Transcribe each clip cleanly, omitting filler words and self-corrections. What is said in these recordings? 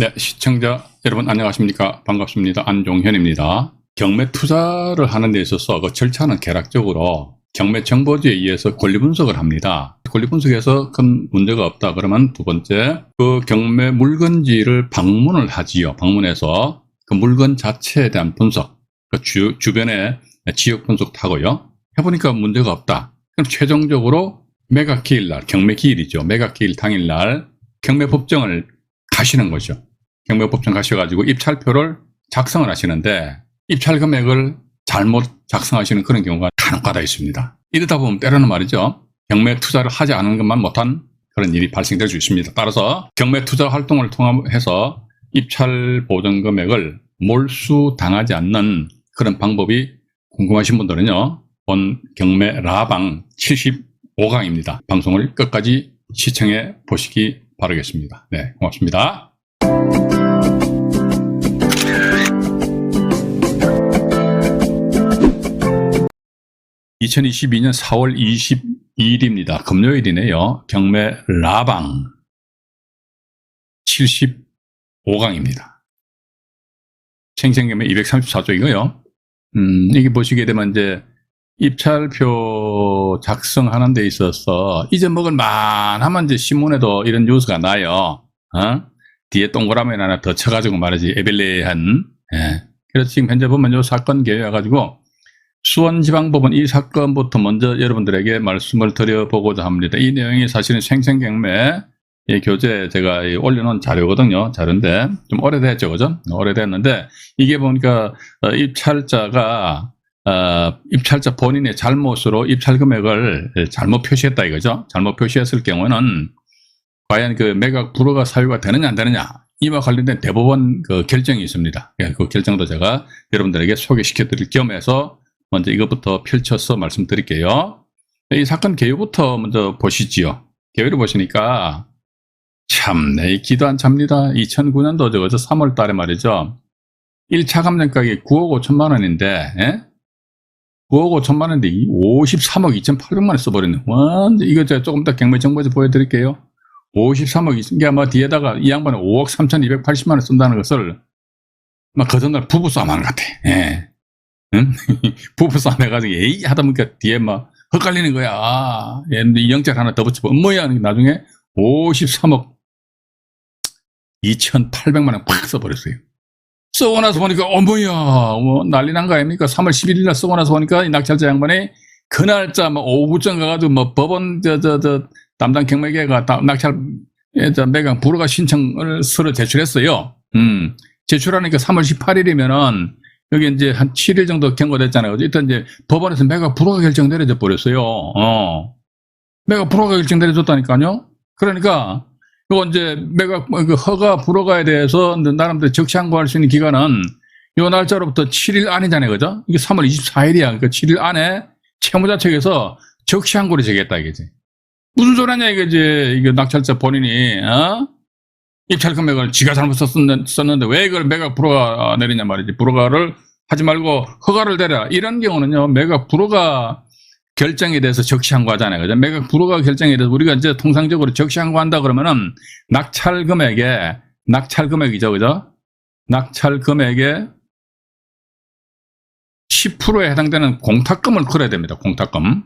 네, 시청자 여러분 안녕하십니까? 반갑습니다. 안종현입니다. 경매 투자를 하는 데 있어서 그 절차는 개략적으로 경매정보지에 의해서 권리 분석을 합니다. 권리 분석에서 큰 문제가 없다 그러면 두 번째, 그 경매 물건지를 방문을 하지요. 방문해서 그 물건 자체에 대한 분석, 그 주변에 지역 분석도 하고요. 해보니까 문제가 없다. 그럼 최종적으로 매각 기일날, 경매 기일이죠. 매각 기일 당일날 경매 법정을 가시는 거죠. 경매 법정 가셔가지고 입찰표를 작성을 하시는데 입찰 금액을 잘못 작성하시는 그런 경우가 간혹가다 있습니다. 이러다 보면 때로는 말이죠. 경매 투자를 하지 않은 것만 못한 그런 일이 발생될 수 있습니다. 따라서 경매 투자 활동을 통해서 입찰 보전 금액을 몰수당하지 않는 그런 방법이 궁금하신 분들은요. 본 경매 라방 75강입니다. 방송을 끝까지 시청해 보시기 바라겠습니다. 네, 고맙습니다. 2022년 4월 22일입니다. 금요일이네요. 경매 라방 75강입니다. 생생경매 234조이고요. 이게 보시게 되면 이제 입찰표 작성하는 데 있어서 잊어먹을 만하면 이제 신문에도 이런 뉴스가 나요. 뒤에 동그라미 하나 더 쳐가지고 말이지, 에벨레한. 예. 그래서 지금 현재 보면 요 사건 개요해가지고 수원지방법원 이 사건부터 먼저 여러분들에게 말씀을 드려보고자 합니다. 이 내용이 사실은 생생경매 교재 제가 올려놓은 자료거든요. 자료인데 좀 오래됐죠, 그죠? 오래됐는데 이게 보니까 입찰자 본인의 잘못으로 입찰 금액을 잘못 표시했다 이거죠. 잘못 표시했을 경우는 과연 그 매각 불허가 사유가 되느냐 안 되느냐, 이와 관련된 대법원 그 결정이 있습니다. 그 결정도 제가 여러분들에게 소개시켜 드릴 겸해서 먼저 이것부터 펼쳐서 말씀드릴게요. 이 사건 개요부터 먼저 보시지요. 개요를 보시니까 참내 기도 안 찹니다. 2009년도 저거 3월 달에 말이죠. 1차 감정가격이 9억 5천만 원인데, 예? 9억 5천만 원인데 53억 2,800만 원 써버렸네. 완전 이거 제가 조금 더 경매 정보지 보여드릴게요. 53억 이게 아마 뒤에다가 이 양반은 5억 3,280만 원 쓴다는 것을 막 그 전날 부부싸움 하는 것 같아. 예. 응? 부부싸움 해가지고 에이 하다 보니까 뒤에 막 헛갈리는 거야. 이 영장 하나 더 붙여보면 뭐야, 나중에 53억 2,800만 원 팍 써버렸어요. 쓰고 나서 보니까 뭐야, 뭐 난리 난 거 아닙니까? 3월 11일 날 쓰고 나서 보니까 이 낙찰자 양반이 그 날짜 뭐 오후쯤 가가지고 뭐 법원 담당 경매계가 낙찰 매각 불허가 신청을 서로 제출했어요. 제출하니까 3월 18일이면은 여기 이제 한 7일 정도 경고됐잖아요. 일단 이제 법원에서 매각 불허가 결정 내려져 버렸어요. 매각 불허가 결정 내려졌다니까요. 그러니까 이거 이제 매각 허가 불허가에 대해서 나름대로 적시항고할 수 있는 기간은 이 날짜로부터 7일 안이잖아요, 그죠? 이게 3월 24일이야. 그러니까 7일 안에 채무자 측에서 적시항고를 제기했다 이거지. 무슨 소리냐 이거지. 이게 낙찰자 본인이 입찰 금액을 지가 잘못 썼는데 왜 이걸 매각 불허가 내리냐 말이지. 불허가를 하지 말고 허가를 내라. 이런 경우는요, 매각 불허가 결정에 대해서 적시항고하잖아요. 그죠? 매각 불허가 결정에 대해서 우리가 이제 통상적으로 적시항고한다 그러면은 낙찰 금액이죠, 그죠? 낙찰 금액의 10%에 해당되는 공탁금을 걸어야 됩니다. 공탁금.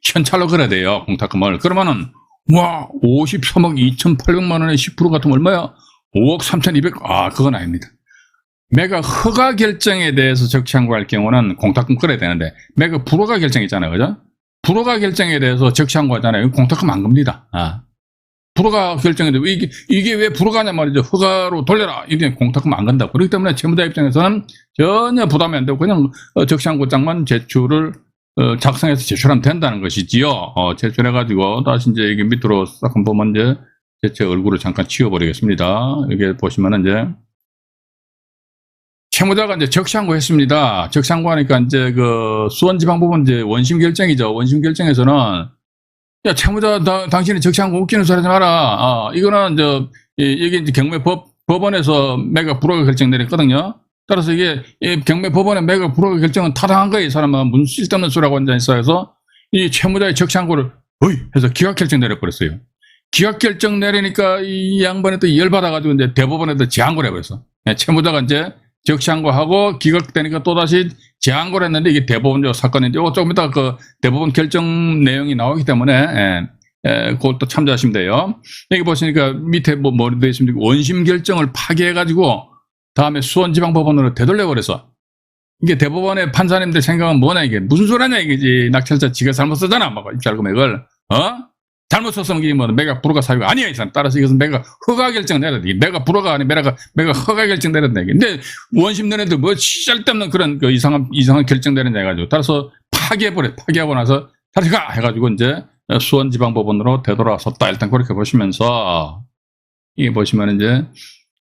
현찰로 걸어야 돼요, 공탁금을. 그러면은 와, 53억 2,800만 원의 10% 같으면 얼마야? 5억 3,200. 그건 아닙니다. 매각 허가 결정에 대해서 적시항고할 경우는 공탁금 걸어야 되는데, 매각 불허가 결정 있잖아요, 그죠? 불허가 결정에 대해서 적시항고하잖아요. 공탁금 안 겁니다. 불허가 결정에 대해서 이게 왜 불허가냐 말이죠. 허가로 돌려라. 이게 공탁금 안 건다. 그렇기 때문에 채무자 입장에서는 전혀 부담이 안 되고 그냥 적시항고장만 제출을 작성해서 제출하면 된다는 것이지요. 제출해가지고 다시 이제 여기 밑으로 싹 한번 보면 이제 제 얼굴을 잠깐 치워버리겠습니다. 여기 보시면은 이제 채무자가 이제 적시항고 했습니다. 적시항고하니까 이제 그 수원지방법원 이제 원심 결정이죠. 원심 결정에서는 야, 채무자 당신이 적시항고 웃기는 소리 하지 마라. 이거는 이게 이제 경매법원에서 매각 불허가 결정 내렸거든요. 따라서 이게 경매법원의 매각 불허가 결정은 타당한 거예요. 이 사람은 무슨 쓸데없는 소리라고 앉아있어 해서 이 채무자의 적시항고를 해서 기각 결정 내려버렸어요. 기각 결정 내리니까 이 양반이 또 열받아가지고 이제 대법원에도 재항고를 해버렸어. 채무자가 이제 적시항고하고 기각되니까 또다시 재항고를 했는데 이게 대법원적 사건인데 조금 이따 그 대법원 결정 내용이 나오기 때문에 그것도 참조하시면 돼요. 여기 보시니까 밑에 뭐로 되어 있습니까? 원심 결정을 파기해가지고 다음에 수원지방법원으로 되돌려버려서 이게 대법원의 판사님들 생각은 뭐냐 이게 무슨 소리냐 이게지. 낙찰자 지가 잘못 썼잖아. 막 입찰 금액을 잘못 썼으면 이게 뭐 매각 불허가 사유가 아니야 이 사람. 따라서 이것은 매각 허가 결정 내야 돼. 매각 불허가 아니 매각 허가 결정 내야 돼. 근데 원심 너네들 뭐 쓸데없는 그런 그 이상한 결정 내린다 해가지고 따라서 파기하고 나서 다시 가 해가지고 이제 수원지방법원으로 되돌아섰다. 일단 그렇게 보시면서 이게 보시면 이제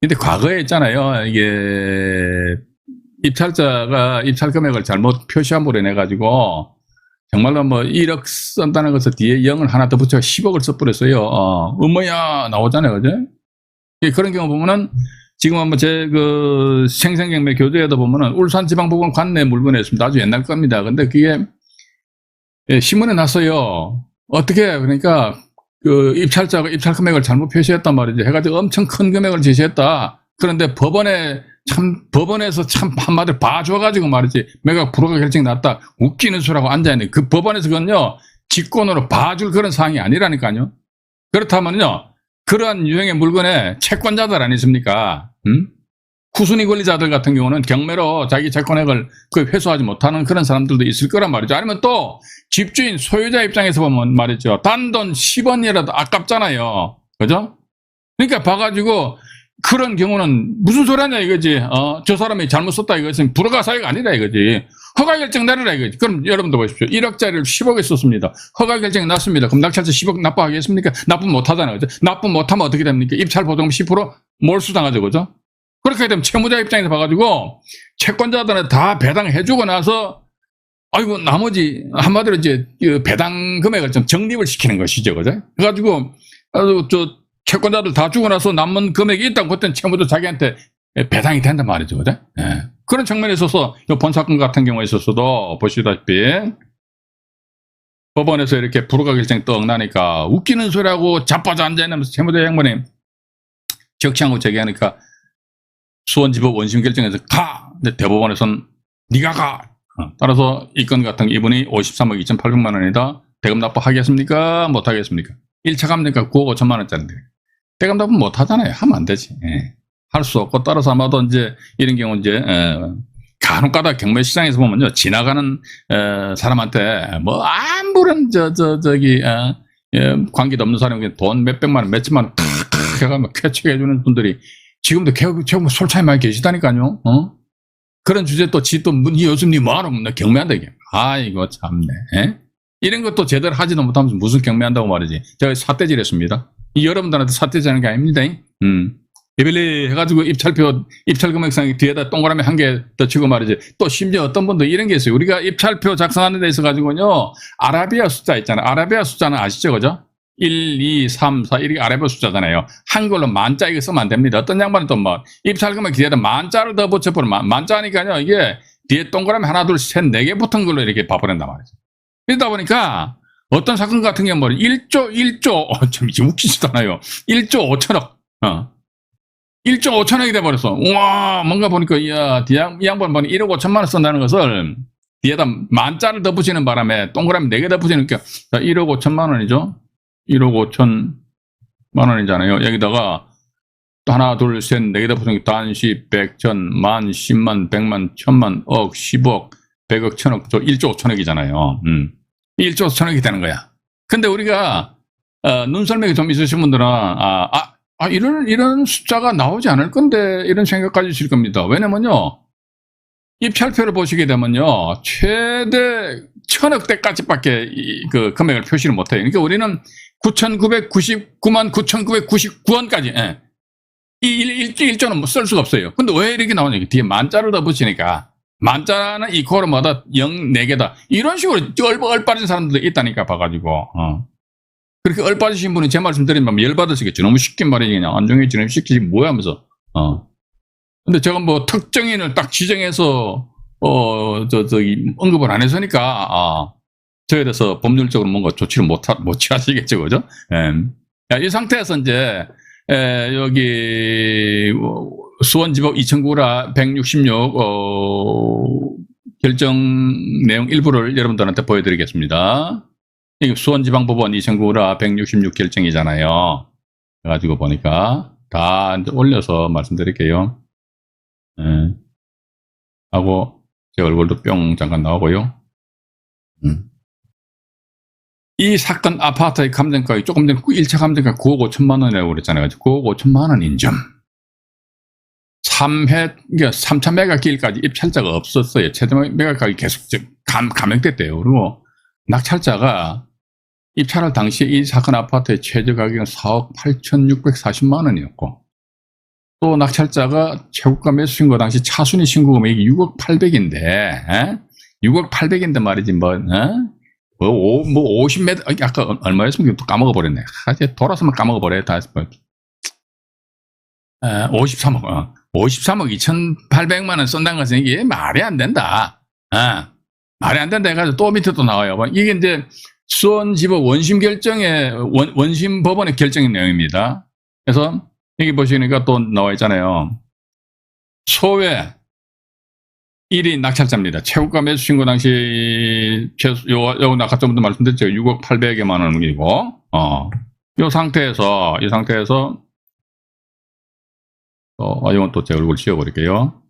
근데 과거에 있잖아요. 이게 입찰자가 입찰 금액을 잘못 표시함으로 인해 가지고 정말로 뭐 1억 쓴다는 것을 뒤에 0을 하나 더 붙여 10억을 써버렸어요. 뭐야 나오잖아요, 그죠? 그런 경우 보면은 지금 한번 제 그 생생경매 교재에도 보면은 울산지방법원 관내 물건에 있습니다. 아주 옛날 겁니다. 근데 그게 신문에 났어요. 어떻게 그러니까 그 입찰자가 입찰 금액을 잘못 표시했단 말이죠. 해가지고 엄청 큰 금액을 제시했다. 그런데 법원에서 참 한마디로 봐줘가지고 말이지 매각 불허가 결정이 났다. 웃기는 수라고 앉아있네. 그 법원에서 그건요 직권으로 봐줄 그런 사항이 아니라니까요. 그렇다면요 그러한 유형의 물건에 채권자들 아니십니까? 후순위 권리자들 같은 경우는 경매로 자기 채권액을 회수하지 못하는 그런 사람들도 있을 거란 말이죠. 아니면 또 집주인 소유자 입장에서 보면 말이죠. 단돈 10원이라도 아깝잖아요. 그죠? 그러니까 봐가지고 그런 경우는 무슨 소리 하냐 이거지. 저 사람이 잘못 썼다 이것은 불허가 사유가 아니라 이거지. 허가 결정 내려라 이거지. 그럼 여러분도 보십시오. 1억짜리를 10억에 썼습니다. 허가 결정이 났습니다. 그럼 낙찰자 10억 납부하겠습니까? 납부 못하잖아요. 그죠? 납부 못하면 어떻게 됩니까? 입찰 보증금 10% 몰수당하죠. 그죠? 그렇게 되면 채무자 입장에서 봐가지고 채권자들한테 다 배당해주고 나서 아이고 나머지 한마디로 이제 배당 금액을 좀 적립을 시키는 것이죠. 그죠? 그래가지고 저 채권자들 다 주고 나서 남은 금액이 있다고 그때는 채무자 자기한테 배당이 된단 말이죠. 그죠? 그런 측면에 있어서 본 사건 같은 경우에 있어서도 보시다시피 법원에서 이렇게 불허가 결정이 떡 나니까 웃기는 소리하고 자빠져 앉아있는 채무자 양반이 적시하고 제기하니까 수원지법 원심 결정에서 가! 근데 대법원에서는 네가 가! 따라서 이 건 같은 이분이 53억 2,800만 원이다. 대금 납부하겠습니까? 못하겠습니까? 1차 감리가 9억 5천만 원짜리인데 대금 납부 못하잖아요. 하면 안 되지. 할 수 없고 따라서 아마도 이제 이런 경우 이제 간혹가다 경매 시장에서 보면요 지나가는 사람한테 뭐 아무런 저기 관계도 없는 사람에게 돈 몇백만 원 몇천만 원 탁 해가지고 쾌척해 주는 분들이 지금도 계속 솔차이 많이 계시다니까요. 그런 주제 또 니 요즘 니 뭐하러 경매한다 이게. 아이고 참네. 이런 것도 제대로 하지도 못하면서 무슨 경매한다고 말이지. 제가 사태질 했습니다. 여러분들한테 사태질 하는 게 아닙니다. 에벨리 해가지고 입찰 금액상 뒤에다 동그라미 한 개 더 치고 말이지. 또 심지어 어떤 분도 이런 게 있어요. 우리가 입찰표 작성하는 데 있어가지고요. 아라비아 숫자 있잖아요. 아라비아 숫자는 아시죠? 그죠? 1, 2, 3, 4 이렇게 아래버 숫자잖아요. 한글로 만자 이거 쓰면 안 됩니다. 어떤 양반은 또 뭐 입찰금액 뒤에다 만자를 더 붙여버리면 만자니까요. 이게 뒤에 동그라미 하나 둘 셋 네 개 붙은 걸로 이렇게 봐버린단 말이죠. 그러다 보니까 어떤 사건 같은 경우는 1조 참 웃기지도 않아요. 1조 5천억 1조 5천억이 돼버렸어. 우와 뭔가 보니까 이 양반 보니 1억 5천만 원 쓴다는 것을 뒤에다 만자를 더 붙이는 바람에 동그라미 4개 더 붙이니까 1억 5천만 원이죠. 1억 5천만 원이잖아요. 여기다가 또 하나, 둘, 셋, 네 개 다 붙으니까 단시, 백, 천, 만, 십만, 백만, 천만, 억, 10억, 100억, 천억, 1조 5천억이잖아요. 1조 5천억이 되는 거야. 근데 우리가 눈썰매가 좀 있으신 분들은 이런 숫자가 나오지 않을 건데 이런 생각 가지실 겁니다. 왜냐면요. 입찰표를 보시게 되면요. 최대 1,000억대까지밖에 그 금액을 표시를 못해요. 그러니까 우리는 9,999만 9,999원까지 이 1조는 뭐 쓸 수가 없어요. 근데 왜 이렇게 나오냐. 뒤에 만자를 더 붙이니까 만자는 이 코너마다 0, 4개다. 이런 식으로 얼빠진 사람들도 있다니까 봐가지고 그렇게 얼빠지신 분이 제 말씀 드리면 열받으시겠죠. 너무 쉽게 말이지 그냥 안정해 지금 시키지 뭐야 하면서 근데 제가 뭐 특정인을 딱 지정해서 언급을 안 해서니까 저에 대해서 법률적으로 뭔가 조치를 못 취하시겠죠, 그죠? 이 상태에서 이제 여기 수원지법 2009라 166 결정 내용 일부를 여러분들한테 보여드리겠습니다. 이게 수원지방법원 2009라 166 결정이잖아요. 그래가지고 보니까 다 이제 올려서 말씀드릴게요. 하고 제 얼굴도 뿅 잠깐 나오고요. 이 사건 아파트의 감정가격이 조금 전에 1차 감정가 9억 5천만 원이라고 그랬잖아요. 9억 5천만 원 인정. 3차 매각기일까지 입찰자가 없었어요. 최대 매각가격이 계속 감액됐대요. 그리고 낙찰자가 입찰할 당시에 이 사건 아파트의 최저 가격은 4억 8,640만 원이었고, 또 낙찰자가 최고가 매수 신고 당시 차순위 신고 금액이 6억 800인데, 6억 800인데 말이지, 50m, 아까 얼마였습니까? 또 까먹어버렸네. 이제 돌아서만 까먹어버려요. 다 53억, 53억 2,800만 원 쓴다는 것은 이게 말이 안 된다. 말이 안 된다 해가지고 또 밑에 또 나와요. 이게 이제 수원지법 원심 결정의, 원심 법원의 결정의 내용입니다. 그래서 여기 보시니까 또 나와 있잖아요. 소외 1위 낙찰자입니다. 최고가 매수 신고 당시 요 아까 전부터 말씀드렸죠. 6억 800여만 원이고, 이 상태에서 이건 또 제 얼굴 지워버릴게요.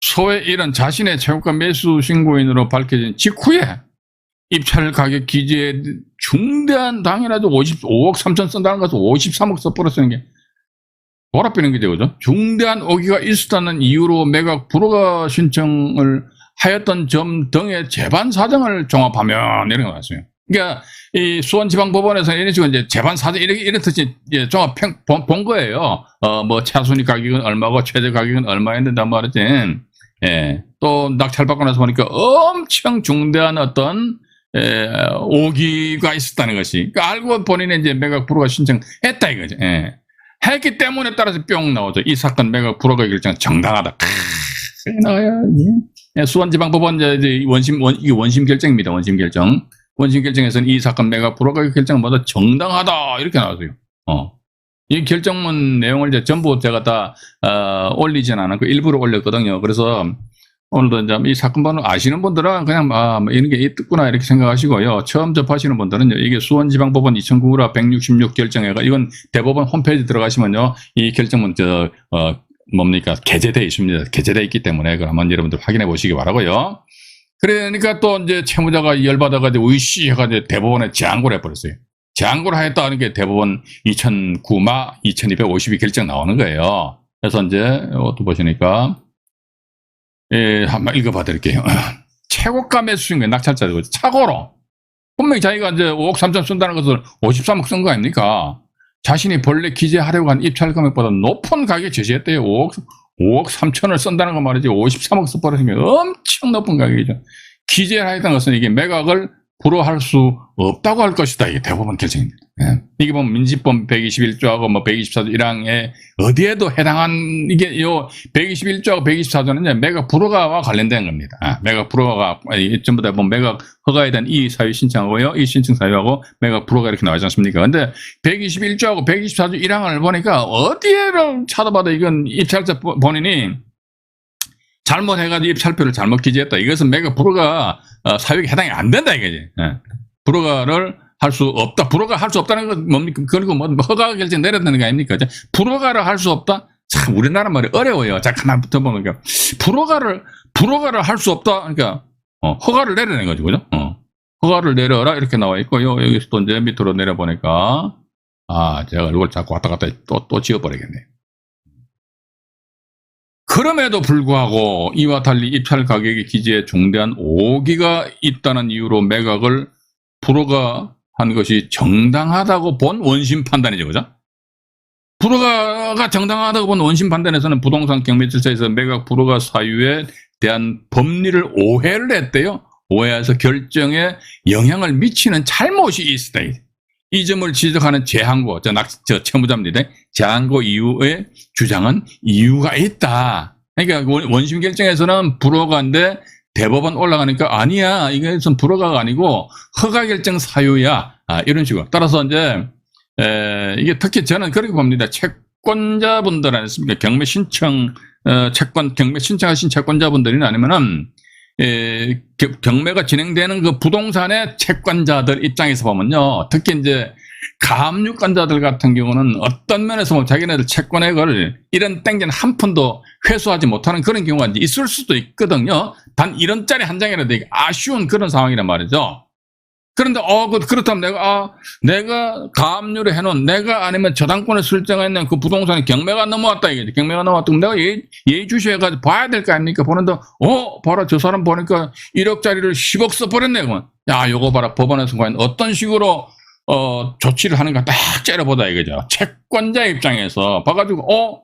소외 1은 자신의 최고가 매수 신고인으로 밝혀진 직후에 입찰 가격 기재에 중대한, 당연하죠. 55억 3천 쓴다는 것은 53억 써버렸다는 게 돌아삐는 거죠. 그죠? 중대한 오기가 있었다는 이유로 매각 불허가 신청을 하였던 점 등의 재반 사정을 종합하면 이렇게 나왔어요. 그러니까 이 수원지방법원에서 이런 식으로 이제 재반 사정 이렇듯이 종합 본 거예요. 뭐 차순위 가격은 얼마고 최저 가격은 얼마였는데 말이지. 또 낙찰받고 나서 보니까 엄청 중대한 어떤 오기가 있었다는 것이. 그러니까 알고 본인은 이제 매각 불허가 신청했다 이거죠. 했기 때문에 따라서 뿅 나오죠. 이 사건 매각 불허가 결정 정당하다. 나와요. 수원지방법원 이제 이게 원심 결정입니다. 원심 결정. 원심 결정에서는 이 사건 매각 불허가 결정보다 정당하다 이렇게 나왔어요. 이 결정문 내용을 이제 전부 제가 다 올리진 않았고 일부러 올렸거든요. 그래서 오늘도 이제 이 사건 번호 아시는 분들은 그냥 뭐 이런 게 있구나 이렇게 생각하시고요. 처음 접하시는 분들은 이게 수원지방법원 2009라 166 결정회가 이건 대법원 홈페이지 들어가시면요. 이 결정문 뭡니까? 게재되어 있습니다. 게재되어 있기 때문에 그걸 한번 여러분들 확인해 보시기 바라고요. 그러니까 또 이제 채무자가 열받아가지고 으이씨 해가지고 대법원에 재항고를 해버렸어요. 재항고를 하였다 하는 게 대법원 2009마 2252 결정 나오는 거예요. 그래서 이제 또 보시니까 한번 읽어봐 드릴게요. 최고가 매수인 거예요. 낙찰자들. 착오로. 분명히 자기가 이제 5억 3천 쓴다는 것을 53억 쓴 거 아닙니까? 자신이 본래 기재하려고 한 입찰 금액보다 높은 가격에 제시했대요. 5억 3천을 쓴다는 거 말이지. 53억 써버리면 엄청 높은 가격이죠. 기재를 하였던 것은 이게 매각을 불허할 수 없다고 할 것이다. 이게 대법원 결정입니다. 이게 보면 민지법 121조하고 뭐 124조 1항에 어디에도 해당한 이게 요 121조하고 124조는 매각 불허가와 관련된 겁니다. 매각 불허가 전부 다 보면 매각 허가에 대한 이의 사유 신청하고요. 이 신청 사유하고 매각 불허가 이렇게 나오지 않습니까? 근데 121조하고 124조 1항을 보니까 어디에를 찾아봐도 이건 입찰자 본인이 잘못해가지고 입찰표를 잘못 기재했다. 이것은 매각 불허가 사유에 해당이 안 된다 이거지. 불허가를 할 수 없다. 불허가 할 수 없다는 건 뭡니까? 그리고 뭐 허가 결정 내렸다는 거 아닙니까? 불허가를 할 수 없다? 참 우리나라 말이 어려워요. 자 하나부터 보니까 불허가를 할 수 없다. 그러니까 허가를 내려낸 거죠, 그죠? 허가를 내려라 이렇게 나와 있고요. 여기서 또 이제 밑으로 내려 보니까 제가 이걸 자꾸 왔다 갔다 또 지워버리겠네요. 그럼에도 불구하고 이와 달리 입찰 가격의 기재에 중대한 오기가 있다는 이유로 매각을 불허가한 것이 정당하다고 본 원심 판단이죠. 그죠? 불허가가 정당하다고 본 원심 판단에서는 부동산 경매질서에서 매각 불허가 사유에 대한 법리를 오해를 했대요. 오해해서 결정에 영향을 미치는 잘못이 있었다. 이 점을 지적하는 재항고, 저 채무자입니다. 재항고 이후의 주장은 이유가 있다. 그러니까 원심 결정에서는 불허가인데 대법원 올라가니까 아니야. 이것은 불허가가 아니고 허가 결정 사유야. 이런 식으로. 따라서 이제 이게 특히 저는 그렇게 봅니다. 채권자분들 아니습니까? 경매 신청 경매 신청하신 채권자분들이나 아니면은 경매가 진행되는 그 부동산의 채권자들 입장에서 보면요. 특히 이제 가압류권자들 같은 경우는 어떤 면에서 보면 자기네들 채권액을 이런 땡전 한 푼도 회수하지 못하는 그런 경우가 이제 있을 수도 있거든요. 단 1원짜리 한 장이라도 되게 아쉬운 그런 상황이란 말이죠. 그런데 그렇다면 내가 가압류를 해놓은 내가 아니면 저당권을 설정했는 그 부동산에 경매가 넘어왔다 이거지. 경매가 넘어왔다면 내가 예의주시해가지고 봐야 될 거 아닙니까? 보는데 봐라 저 사람 보니까 1억짜리를 10억 써버렸네. 야 요거 봐라 법원에서 과연 어떤 식으로 조치를 하는가 딱 째려보다 이거죠. 채권자 입장에서 봐가지고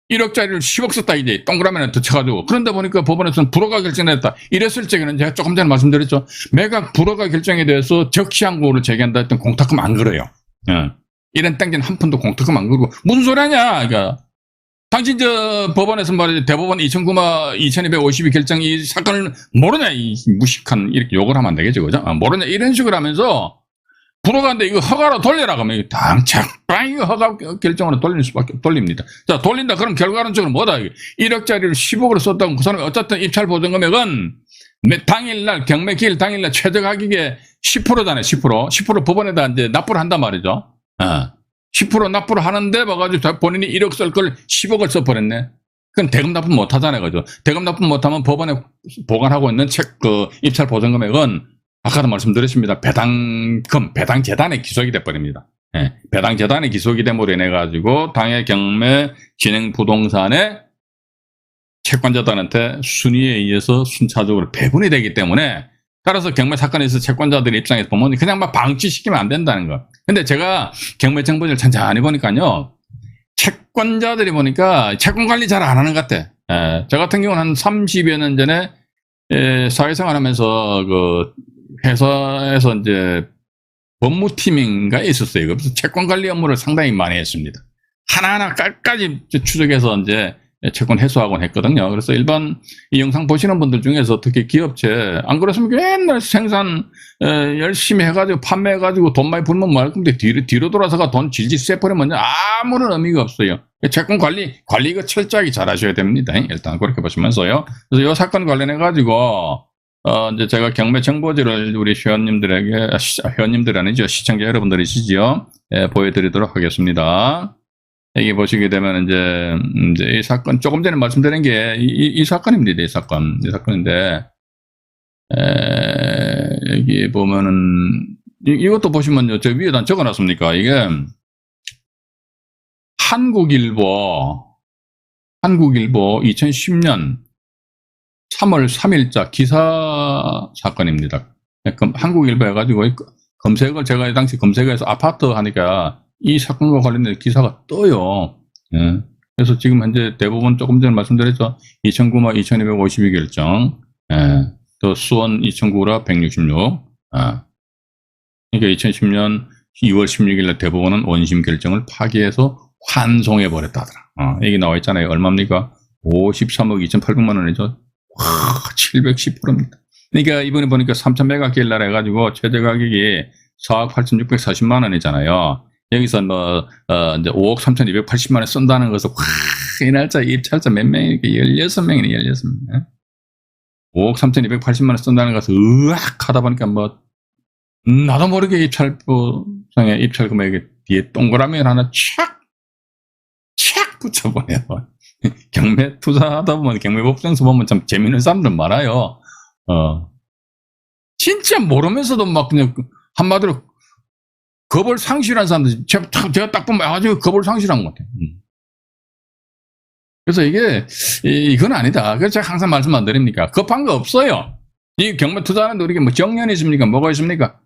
1억짜리를 10억 썼다 이제 동그라미에 덧쳐가지고 그런데 보니까 법원에서는 불허가 결정했다. 이랬을 적에는 제가 조금 전에 말씀드렸죠. 매각 불허가 결정에 대해서 적시항고를 제기한다 했던 공탁금 안 걸어요. 이런 땡전 한 푼도 공탁금 안 걸고 무슨 소리 하냐. 그러니까 당신 저 법원에서 말이죠. 대법원 2252 결정 이 사건을 모르냐 이 무식한 이렇게 욕을 하면 안 되겠죠. 그죠? 모르냐 이런 식으로 하면서 불허가인데 이거 허가로 돌려라 그러면 당착빵 이거 허가 결정으로 돌립니다. 자 돌린다 그럼 결과론적으로 뭐다 1억짜리를 10억으로 썼다고 그 사람이 어쨌든 입찰 보증 금액은 당일날 경매 기일 당일날 최저 가격의 10%잖아요. 10% 법원에다 이제 납부를 한단 말이죠. 10% 납부를 하는데 봐가지고 본인이 1억 쓸 걸 10억을 써버렸네. 그럼 대금 납부 못 하잖아요. 그죠? 대금 납부 못하면 법원에 보관하고 있는 그 입찰 보증 금액은 아까도 말씀드렸습니다. 배당재단에 기속이 돼버립니다. 배당재단에 기속이 됨으로 인해가지고 당해 경매 진행 부동산의 채권자들한테 순위에 의해서 순차적으로 배분이 되기 때문에 따라서 경매 사건에서 채권자들 입장에서 보면 그냥 막 방치시키면 안 된다는 거. 근데 제가 경매 정보를 천천히 보니까요. 채권자들이 보니까 채권 관리 잘 안 하는 것 같아. 저 같은 경우는 한 30여 년 전에 사회생활 하면서 그 회사에서 이제 법무팀인가 있었어요. 그래서 채권 관리 업무를 상당히 많이 했습니다. 하나하나 깔까지 추적해서 이제 채권 해소하곤 했거든요. 그래서 일반 이 영상 보시는 분들 중에서 특히 기업체 안 그랬으면 맨날 생산 열심히 해가지고 판매해가지고 돈 많이 벌면 말 건데 뒤로 돌아서가 돈 질질 쐬버리면 아무런 의미가 없어요. 채권 관리 이거 철저하게 잘 하셔야 됩니다. 일단 그렇게 보시면서요. 그래서 이 사건 관련해가지고 이제 제가 경매 정보지를 우리 회원님들이 아니죠. 시청자 여러분들이시죠. 보여드리도록 하겠습니다. 여기 보시게 되면 이제 이 사건, 조금 전에 말씀드린 게 이 사건입니다. 이 사건인데, 여기 보면은, 이것도 보시면요. 저 위에다 적어 놨습니까? 이게, 한국일보 2010년 3월 3일자 기사 사건입니다. 한국일보 해가지고 검색을 제가 당시 검색해서 아파트 하니까 이 사건과 관련된 기사가 떠요. 그래서 지금 현재 대법원 조금 전에 말씀드렸죠. 2009마 2252 결정. 또 수원 2009라 166. 그러니까 2010년 2월 16일 대법원은 원심 결정을 파기해서 환송해 버렸다더라. 여기 나와 있잖아요. 얼마입니까? 53억 2,800만 원이죠. 710%입니다. 그러니까 이번에 보니까 3,000메가킬라 해가지고 최저 가격이 4억 8,640만 원이잖아요. 여기서 이제 5억 3,280만 원 쓴다는 것은 이 날짜 입찰자 몇 명이 16명이네, 16명. 5억 3,280만 원 쓴다는 것을 으악 하다 보니까 나도 모르게 입찰부상의 입찰 금액에 뒤에 동그라미 하나 착 붙여보네요. 경매 투자하다 보면 경매법정서 보면 참 재밌는 사람들 많아요. 진짜 모르면서도 막 그냥 한마디로 겁을 상실한 사람들, 제가 딱 보면 아주 겁을 상실한 것 같아요. 그래서 이건 아니다. 그래서 제가 항상 말씀 안 드립니까? 급한 거 없어요. 이 경매 투자하는데 우리가 뭐 정년이 있습니까? 뭐가 있습니까?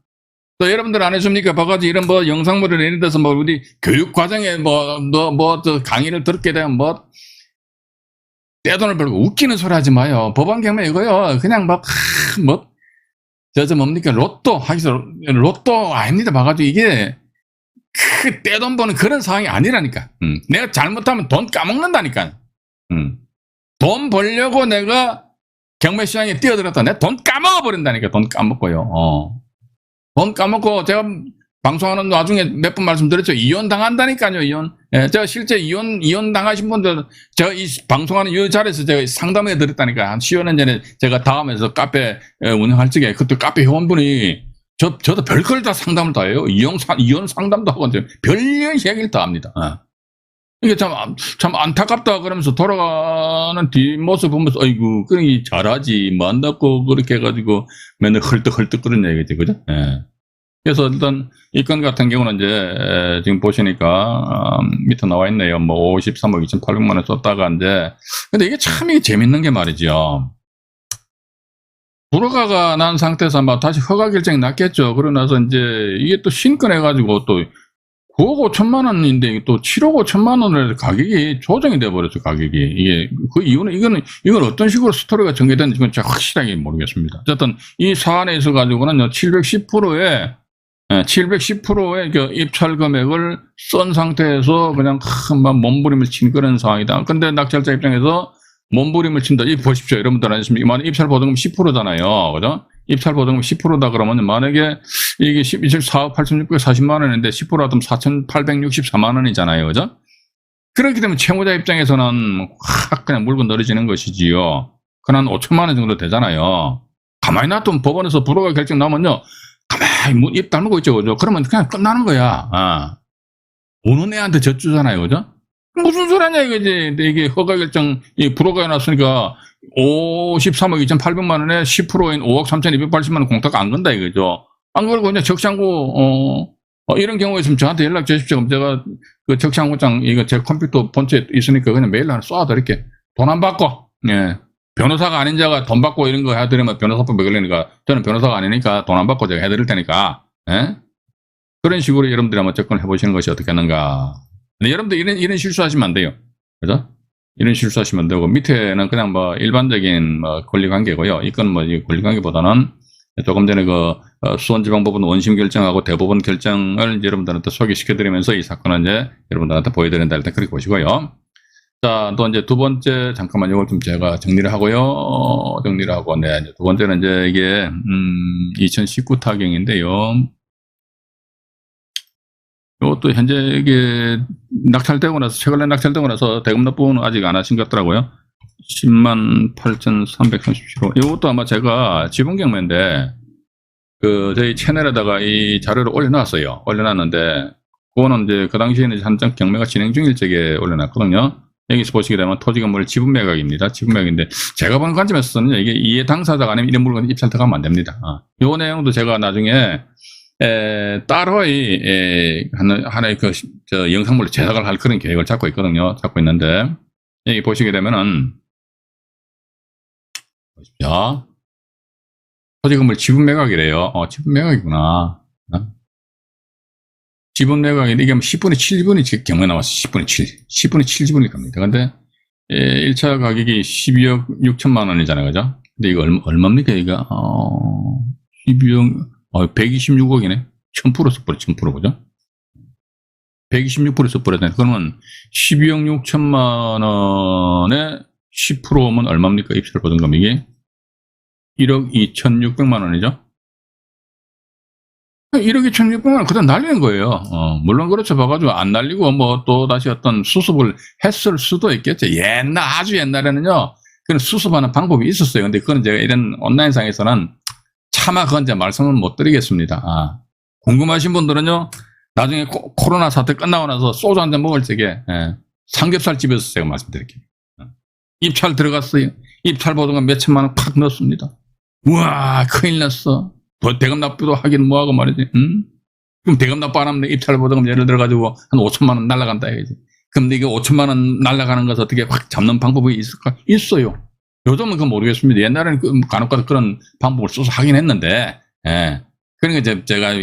또 여러분들 안 했습니까? 바가지 이런 영상물을 예를 들어서 우리 교육 과정에 강의를 듣게 되면 떼돈을 벌고 웃기는 소리 하지 마요. 법원 경매 이거요. 그냥 뭡니까? 로또 아닙니다. 봐가지고 이게 떼돈 버는 그런 상황이 아니라니까. 내가 잘못하면 돈 까먹는다니까. 돈 벌려고 내가 경매 시장에 뛰어들었다. 내가 돈 까먹어 버린다니까. 돈 까먹고요. 돈 까먹고 제가 방송하는 와중에 몇 번 말씀드렸죠. 이혼 당한다니까요, 이혼. 예, 제가 실제 이혼 당하신 분들, 제가 이 방송하는 이 자리에서 제가 상담해 드렸다니까. 한 10여 년 전에 제가 다음에서 카페 운영할 적에 그때 카페 회원분이 저도 별걸 다 상담을 다 해요. 이혼 상담도 하고, 별별 이야기를 다 합니다. 이게 참 안타깝다 그러면서 돌아가는 뒷모습 보면서, 아이고, 그러니 잘하지. 뭐 한다고 그렇게 해가지고 맨날 헐떡헐떡 그런 얘기지, 그죠? 예. 그래서 일단 이 건 같은 경우는 이제 지금 보시니까 밑에 나와 있네요. 뭐 53억 2,800만 원 썼다가 이제 근데 이게 참 이게 재밌는 게 말이죠. 불허가가 난 상태에서 아마 다시 허가 결정이 났겠죠. 그러고 나서 이제 이게 또 신권해가지고 또 9억 5천만 원인데 또 7억 5천만 원을 가격이 조정이 돼버렸죠. 가격이 이게 그 이유는 이건 어떤 식으로 스토리가 전개됐는지 는 제가 확실하게 모르겠습니다. 어쨌든 이 사안에 있어 가지고는 710%의 그 입찰 금액을 쏜 상태에서 그냥 큰 몸부림을 친 그런 상황이다. 근데 낙찰자 입장에서 몸부림을 친다. 이 보십시오. 여러분들 아시십니까? 만약 입찰 보증금 10%잖아요. 그죠? 입찰 보증금 10%다 그러면 만약에 이게 4억 8,640만 원인데 10% 하면 4,864만 원이잖아요. 그죠? 그렇게 되면 채무자 입장에서는 확 그냥 물고 늘어지는 것이지요. 그한 5천만 원 정도 되잖아요. 가만히 놔두면 법원에서 불허가 결정 나면요. 가만히 입 다물고 있죠. 그죠? 그러면 그냥 끝나는 거야. 오는 애한테 젖주잖아요. 그죠? 무슨 소리 하냐 이거지. 이게 허가 결정, 불허가 해놨으니까 53억 2,800만 원에 10%인 5억 3,280만 원 공탁 안 건다 이거죠. 안 걸고 그냥 적시항고, 이런 경우에 있으면 저한테 연락 주십시오. 그럼 제가 그 적시항고장, 이거 제 컴퓨터 본체에 있으니까 그냥 메일로 하나 쏴드릴게. 돈 안 받고, 예. 변호사가 아닌 자가 돈 받고 이런 거 해드리면 변호사법에 걸리니까 저는 변호사가 아니니까 돈 안 받고 제가 해드릴 테니까, 예? 그런 식으로 여러분들이 한번 접근해 보시는 것이 어떻겠는가. 근데 여러분들 이런 실수하시면 안 돼요. 그죠? 이런 실수하시면 안 되고, 밑에는 그냥 뭐 일반적인 권리관계고요. 이 건 뭐 권리관계보다는 조금 전에 수원지방법원 원심 결정하고 대법원 결정을 여러분들한테 소개시켜드리면서 이 사건은 이제 여러분들한테 보여드린다. 일단 그렇게 보시고요. 자, 또 이제 두 번째, 잠깐만 이걸 좀 제가 정리를 하고요. 정리를 하고, 네, 이제 두 번째는 이제 이게, 2019 타경인데요. 이것도 현재 이게 낙찰되고 나서, 최근에 낙찰되고 나서 대금 납부는 아직 안 하신 것 같더라고요. 108,337호. 이것도 아마 제가 지분 경매인데, 저희 채널에다가 이 자료를 올려놨어요. 올려놨는데, 그거는 이제 그 당시에는 한창 경매가 진행 중일 적에 올려놨거든요. 여기서 보시게 되면 토지 건물 지분 매각입니다. 지분 매각인데, 제가 보는 관점에서는 이게 이해 당사자가 아니면 이런 물건 입찰 들어가면 안 됩니다. 요 내용도 제가 나중에, 따로 하나의 영상물로 제작을 할 그런 계획을 잡고 있거든요. 잡고 있는데, 여기 보시게 되면은, 보십시오. 토지 건물 지분 매각이래요. 지분 매각이구나. 지분 매각인데, 이게 10분의 7분이 경매 나왔어. 10분의 7. 10분의 7 지분이 갑니다. 근데, 1차 가격이 12억 6천만 원이잖아요. 그죠? 근데 이거 얼마입니까, 이거? 12억, 126억이네. 1000% 써버려, 1000%, 그죠? 126% 써버렸네. 그러면 12억 6천만 원에 10%면 얼마입니까? 입찰 보증금 이게? 1억 2,600만 원이죠? 1억 2,600만 원 그냥 날리는 거예요. 물론 그렇죠. 봐가지고 안 날리고 뭐 또 다시 어떤 수습을 했을 수도 있겠죠. 아주 옛날에는요. 그런 수습하는 방법이 있었어요. 근데 그건 제가 이런 온라인상에서는 차마 그건 이제 말씀을 못 드리겠습니다. 궁금하신 분들은요. 나중에 코로나 사태 끝나고 나서 소주 한 잔 먹을 적에 삼겹살 집에서 제가 말씀드릴게요. 입찰 들어갔어요. 입찰 보증금 몇 천만 원 팍 넣었습니다. 우와 큰일 났어. 대금 납부도 하긴 뭐하고 말이지. 그럼 대금 납부 안 하면 입찰 보증금 예를 들어가지고 한 5천만 원 날라간다 이거지. 그럼 이게 5천만 원 날라가는 것을 어떻게 확 잡는 방법이 있을까? 있어요. 요즘은 그건 모르겠습니다. 옛날에는 간혹가다 그런 방법을 써서 하긴 했는데, 그러니까 제가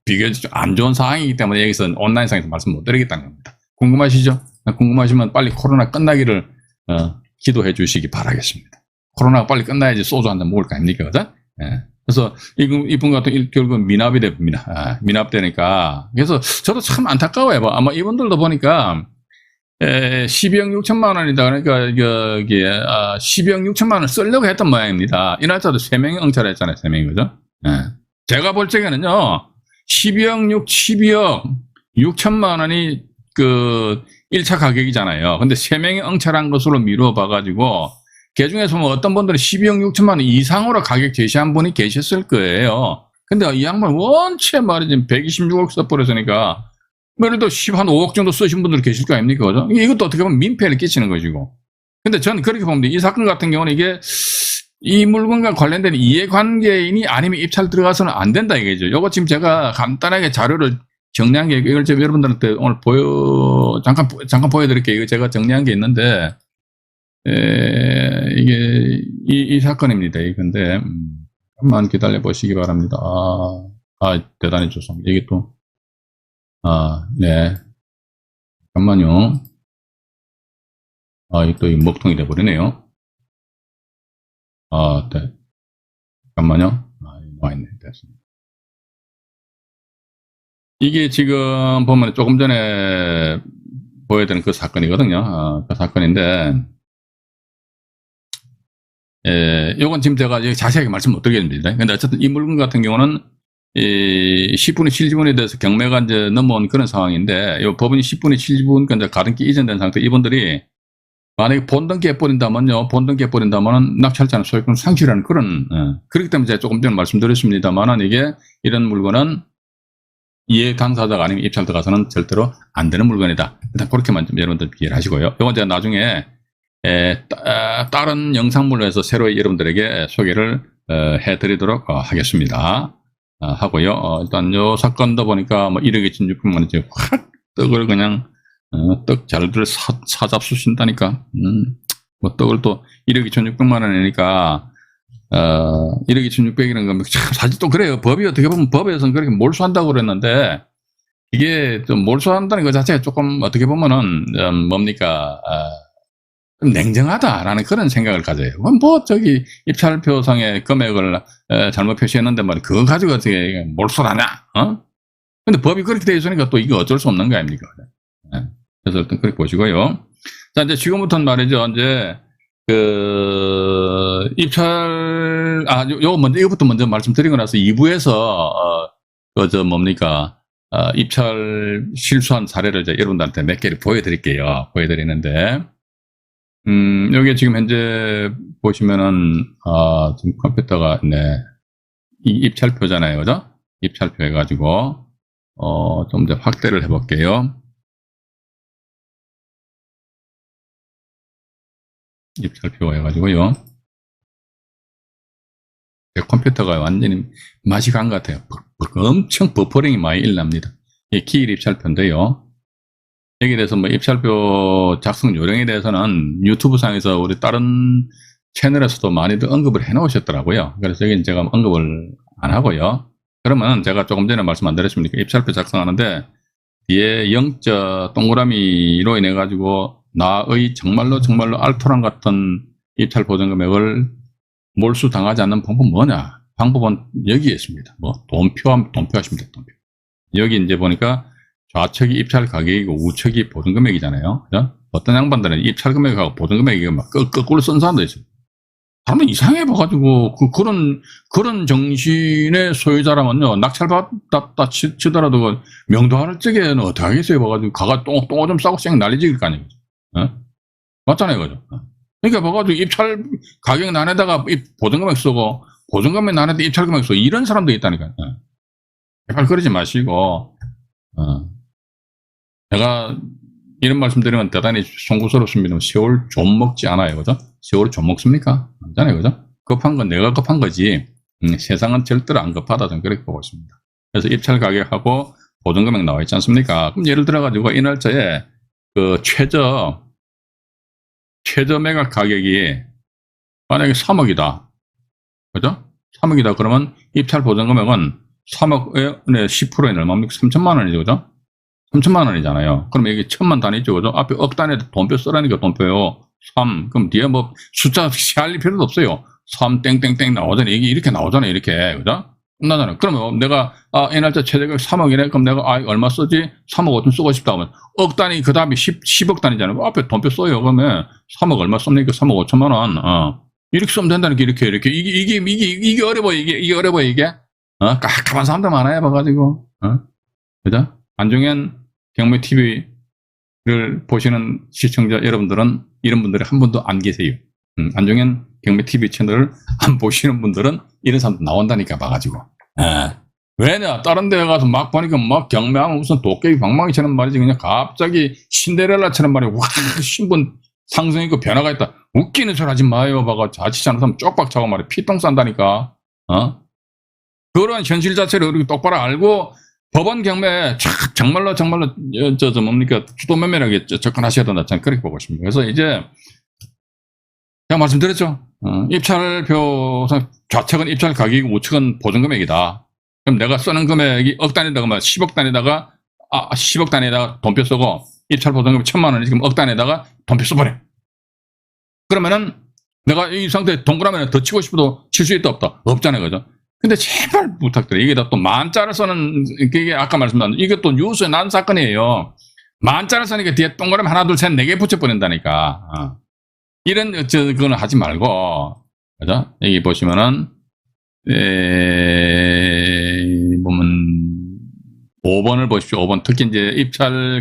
비교적 안 좋은 상황이기 때문에 여기서 온라인상에서 말씀 못 드리겠다는 겁니다. 궁금하시죠? 궁금하시면 빨리 코로나 끝나기를 기도해 주시기 바라겠습니다. 코로나가 빨리 끝나야지 소주 한 잔 먹을 거 아닙니까? 그죠? 그래서 이분 같은 결국은 미납이 됩니다. 미납되니까. 그래서 저도 참 안타까워요. 아마 이분들도 보니까 12억 6천만 원이다. 그러니까 여기 12억 6천만 원을 쓰려고 했던 모양입니다. 이 날짜도 3명이 응찰했잖아요. 3명이 그죠? 제가 볼 적에는요, 12억 6천만 원이 그 1차 가격이잖아요. 근데 3명이 엉찰한 것으로 미루어 봐가지고, 그 중에서 뭐 어떤 분들은 12억 6천만 원 이상으로 가격 제시한 분이 계셨을 거예요. 근데 이 양반 원체 말이지 126억 써버렸으니까, 예를 들어 15억 정도 쓰신 분들 계실 거 아닙니까? 그죠? 이것도 어떻게 보면 민폐를 끼치는 것이고. 근데 저는 그렇게 봅니다. 이 사건 같은 경우는 이게 이 물건과 관련된 이해관계인이 아니면 입찰 들어가서는 안 된다 이거죠. 요거 지금 제가 간단하게 자료를 정리한 게 이걸 제가 여러분들한테 오늘 잠깐 보여드릴게요. 이거 제가 정리한 게 있는데 이게 이 사건입니다. 이건데 잠깐만 기다려 보시기 바랍니다. 대단히 좋습니다. 이게 또 네. 잠깐만요. 이게 또 먹통이 돼버리네요. 네. 잠깐만요. 나와있네. 됐습니다. 이게 지금 보면 조금 전에 보여드린 그 사건이거든요. 그 사건인데, 요건 지금 제가 자세하게 말씀 못 드리겠습니다. 근데 어쨌든 이 물건 같은 경우는 10분의 7지분에 대해서 경매가 이제 넘어온 그런 상황인데, 요 법원이 10분의 7지분, 이제 가등기 이전된 상태, 이분들이 만약에 본등기에 버린다면요, 낙찰자는 소유권 상실하는 그런, 그렇기 때문에 제가 조금 전에 말씀드렸습니다만은 이게 이런 물건은 이해 당사자가 아니면 입찰 들어가서는 절대로 안 되는 물건이다. 일단 그렇게만 좀 여러분들 이해를 하시고요. 이건 제가 나중에 다른 영상물로 해서 새로 여러분들에게 소개를 해드리도록 하겠습니다. 하고요. 일단 요 사건도 보니까 뭐 1억 2,600만 원째 확 떡을 그냥 떡 잘들 사잡수신다니까. 뭐 떡을 또 1억 2,600만 원이니까 1억 2,600이라는 건 사실 또 그래요. 법이 어떻게 보면 법에서는 그렇게 몰수한다고 그랬는데 이게 좀 몰수한다는 것 자체가 조금 어떻게 보면은 뭡니까 좀 냉정하다라는 그런 생각을 가져요. 뭐 저기 입찰표상의 금액을 잘못 표시했는데 말이야 그거 가지고 어떻게 몰수를 하냐? 근데 법이 그렇게 되어 있으니까 또 이게 어쩔 수 없는 거 아닙니까? 그래서 일단 그렇게 보시고요. 자, 이제 지금부터는 말이죠. 이제 입찰, 이거부터 먼저 말씀드리고 나서 2부에서, 입찰 실수한 사례를 이제 여러분들한테 몇 개를 보여드릴게요. 보여드리는데, 여기 지금 현재 보시면은, 지금 컴퓨터가, 이 입찰표잖아요. 그죠? 입찰표 해가지고, 좀 더 확대를 해볼게요. 입찰표 해가지고요. 제 컴퓨터가 완전히 맛이 간 것 같아요. 엄청 버퍼링이 많이 일납니다. 이게 기일 입찰표인데요. 여기에 대해서 뭐 입찰표 작성 요령에 대해서는 유튜브 상에서 우리 다른 채널에서도 많이들 언급을 해 놓으셨더라고요. 그래서 여기는 제가 언급을 안 하고요. 그러면 제가 조금 전에 말씀 안 드렸습니까? 입찰표 작성하는데 뒤에 영자 동그라미로 인해 가지고 나의 정말로 알토란 같은 입찰 보전 금액을 몰수당하지 않는 방법은 뭐냐? 방법은 여기에 있습니다. 돈표하십니다. 돈표. 여기 이제 보니까 좌측이 입찰 가격이고 우측이 보전 금액이잖아요. 그죠? 어떤 양반들은 입찰 금액하고 보전 금액이 막 거꾸로 쓴 사람도 있어요. 사람은 이상해 봐가지고 그런 정신의 소유자라면요 낙찰받았다 치더라도 명도할 적에는 어떻게 하겠어요? 봐가지고 가가 똥오줌 싸고 쌩 난리질 거 아니에요. 맞잖아요, 그죠? 그러니까 봐가지고 입찰 가격 난에다가 보증금액 쓰고 보증금액 난에다 입찰금액 쓰고 이런 사람도 있다니까요. 제발 그러지 마시고 제가 이런 말씀 드리면 대단히 송구스럽습니다. 세월 좀 먹지 않아요, 그죠? 세월이 좀 먹습니까? 아니잖아요, 그죠? 급한 건 내가 급한 거지 세상은 절대로 안 급하다 저는 그렇게 보고 있습니다. 그래서 입찰 가격하고 보증금액 나와 있지 않습니까? 그럼 예를 들어가지고 이 날짜에 그 최저 매각 가격이 만약에 3억이다. 그죠? 3억이다. 그러면 입찰 보전 금액은 3억의 10%에 얼마입니까? 3천만 원이죠. 그죠? 3천만 원이잖아요. 그럼 여기 천만 단위죠. 그죠? 앞에 억 단위에 돈표 쓰라니까 돈표요. 3. 그럼 뒤에 뭐 숫자 시할 필요도 없어요. 3 땡땡땡 나오잖아요. 이게 이렇게 나오잖아요. 이렇게. 그죠? 끝나잖아요. 그러면 내가 이 날짜 최저가 3억이네. 그럼 내가 얼마 쓰지? 3억 5천 쓰고 싶다 하면 억 단위 그 다음에 10억 단위잖아요. 그 앞에 돈표 써요. 그러면 3억 얼마 씁니까? 3억 5천만 원. 이렇게 쓰면 된다는 게 이렇게 이게 어려워요. 이게 어려워요. 이게 깝깝한 사람도 많아요, 봐가지고. 그죠? 안종현 경매TV를 보시는 시청자 여러분들은 이런 분들이 한 분도 안 계세요. 안종현 경매TV 채널을 안 보시는 분들은 이런 사람도 나온다니까, 봐가지고. 왜냐? 다른 데 가서 막 보니까 막 경매하면 무슨 도깨비 방망이처럼 말이지. 그냥 갑자기 신데렐라처럼 말이야. 와, 신분 상승 있고 변화가 있다. 웃기는 소리 하지 마요. 봐가 자칫 잘못하면 쪽박 차고 말이야. 피똥 싼다니까. 그런 현실 자체를 우리 똑바로 알고 법원 경매에 정말로 뭡니까? 주도 면밀하게 접근하셔야 된다. 저는 그렇게 보고 있습니다. 그래서 이제 제가 말씀드렸죠. 입찰표 좌측은 입찰 가격이고 우측은 보증금액이다. 그럼 내가 쓰는 금액이 억 단위다가 10억 단위다가 10억 단위에다가 돈표 쓰고 입찰 보증금이 1,000만 원이지. 그럼 억 단위에다가 돈표 써버려. 그러면은 내가 이 상태에 동그라미를 더 치고 싶어도 칠 수 있다 없다? 없잖아요. 그죠? 근데 제발 부탁드려요. 이게 또 만자를 써는, 이게 아까 말씀드린, 이게 또 뉴스에 난 사건이에요. 만자를 쓰니까 뒤에 동그라미 하나, 둘, 셋, 네 개 붙여버린다니까. 이런, 그거는 하지 말고, 그죠? 여기 보시면은, 보면, 5번을 보십시오. 5번. 특히 이제 입찰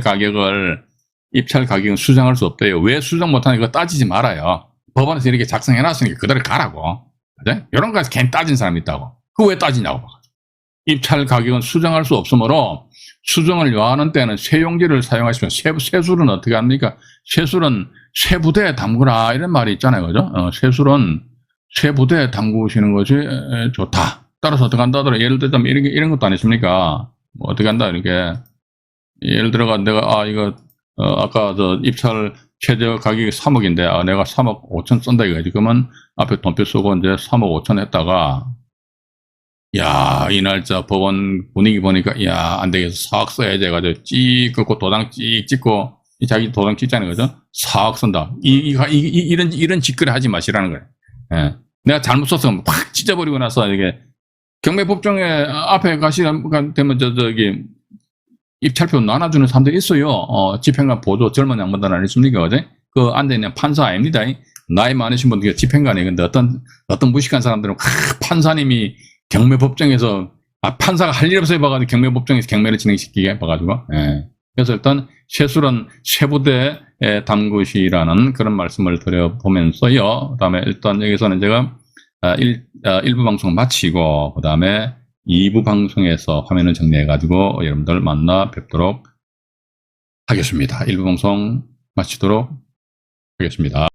가격은 수정할 수 없대요. 왜 수정 못하는 거 따지지 말아요. 법원에서 이렇게 작성해놨으니까 그대로 가라고. 그죠? 이런 거에서 괜히 따진 사람이 있다고. 그거 왜 따지냐고. 입찰 가격은 수정할 수 없으므로 수정을 요하는 때는 쇠용지를 사용하시면 쇠술은 어떻게 합니까? 쇠술은 쇠부대에 담그라 이런 말이 있잖아요. 그죠? 쇠술은 쇠부대에 담그시는 것이 좋다. 따라서 어떻게 한다 하더라. 예를 들자면 이런 것도 아니십니까? 뭐 어떻게 한다 이렇게. 예를 들어가 내가 이거 아까 저 입찰 최저 가격이 3억인데 내가 3억 5천 쓴다 이거지. 그러면 앞에 돈표 쓰고 이제 3억 5천 했다가 야, 이 날짜 법원 분위기 보니까 야, 안 되겠어. 4억 써야지 해가지고 찍 긋고 도장 찍 찍고 자기 도장 찍잖아요. 그죠? 4억 쓴다. 이런 짓거리 하지 마시라는 거예요. 예. 내가 잘못 썼으면 확 찢어버리고 나서 이게 경매법정에 앞에 가시면 되면 저기 입찰표 나눠주는 사람들이 있어요. 집행관 보조 젊은 양반들 아니십니까? 그죠? 그 앉아있는 판사 아닙니다. 나이 많으신 분들 집행관이 근데 어떤 무식한 사람들은 판사님이 경매법정에서 판사가 할 일 없어요 봐가지고 경매법정에서 경매를 진행시키게 봐가지고 그래서 일단 쇠술은 쇠부대에 담그시라는 그런 말씀을 드려보면서요. 그 다음에 일단 여기서는 제가 1부 방송 마치고 그 다음에 2부 방송에서 화면을 정리해가지고 여러분들 만나 뵙도록 하겠습니다. 1부 방송 마치도록 하겠습니다.